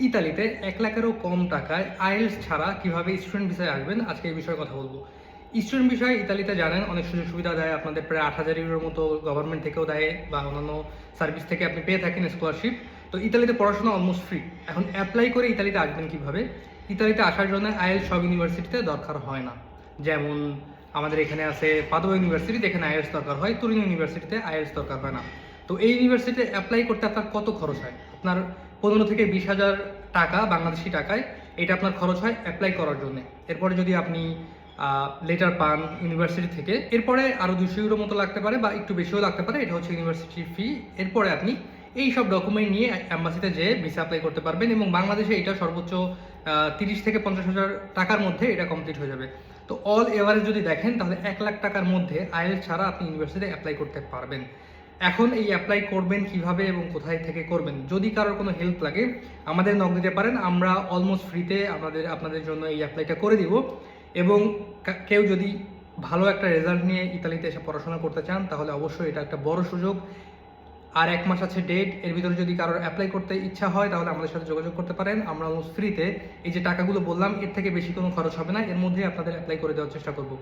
ইতালিতে ১,০০,০০০-এরও কম টাকায় আইএলটিএস ছাড়া কিভাবে স্টুডেন্ট ভিসায় আসবেন, আজকে এই বিষয়ে কথা বলবো। স্টুডেন্ট ভিসায় ইতালিতে জানেন অনেক সুযোগ সুবিধা দেয়, আপনাদের প্রায় ৮,০০০ ইউরোর মতো গভর্নমেন্ট থেকেও দেয় বা অন্যান্য সার্ভিস থেকে আপনি পেয়ে থাকেন স্কলারশিপ। তো ইতালিতে পড়াশোনা অলমোস্ট ফ্রি। এখন অ্যাপ্লাই করে ইতালিতে আসবেন কিভাবে? ইতালিতে আসার জন্য আইএলটিএস সব ইউনিভার্সিটিতে দরকার হয় না। যেমন আমাদের এখানে আছে পাদুয়া ইউনিভার্সিটি, যেখানে আইএলটিএস দরকার হয়। তুরিনো ইউনিভার্সিটিতে আইএলটিএস দরকার হয় না। তো এই ইউনিভার্সিটিতে অ্যাপ্লাই করতে আপনার কত খরচ হয়? আপনার ১৫ থেকে ২০,০০০ টাকা বাংলাদেশি টাকায় এটা আপনার খরচ হয় অ্যাপ্লাই করার জন্য। এরপরে যদি আপনি লেটার পান ইউনিভার্সিটি থেকে, এরপরে আরও ২০০ ইউরো মতো লাগতে পারে বা একটু বেশিও লাগতে পারে। এটা হচ্ছে ইউনিভার্সিটি ফি। এরপরে আপনি এই সব ডকুমেন্ট নিয়ে অ্যাম্বাসিতে যেয়ে ভিসা অ্যাপ্লাই করতে পারবেন এবং বাংলাদেশে এটা সর্বোচ্চ ৩০ থেকে ৫০,০০০ টাকার মধ্যে এটা কমপ্লিট হয়ে যাবে। তো অল এভারেজ যদি দেখেন তাহলে ১,০০,০০০ টাকার মধ্যে আইএলটিএস ছাড়া আপনি ইউনিভার্সিটিতে অ্যাপ্লাই করতে পারবেন। এখন এই অ্যাপ্লাই করবেন কিভাবে এবং কোথায় থেকে করবেন? যদি কারোর কোনো হেল্প লাগে আমাদের নক দিতে পারেন, আমরা অলমোস্ট ফ্রিতে আপনাদের জন্য এই অ্যাপ্লাইটা করে দিব। এবং কেউ যদি ভালো একটা রেজাল্ট নিয়ে ইতালিতে এসে পড়াশোনা করতে চান তাহলে অবশ্যই এটা একটা বড় সুযোগ। আর ১ মাস আছে ডেট, এর ভিতরে যদি কারোর অ্যাপ্লাই করতে ইচ্ছা হয় তাহলে আমাদের সাথে যোগাযোগ করতে পারেন। আমরা অলমোস্ট ফ্রিতে এই যে টাকাগুলো বললাম এর থেকে বেশি কোনো খরচ হবে না, এর মধ্যেই আপনাদের অ্যাপ্লাই করে দেওয়ার চেষ্টা করব।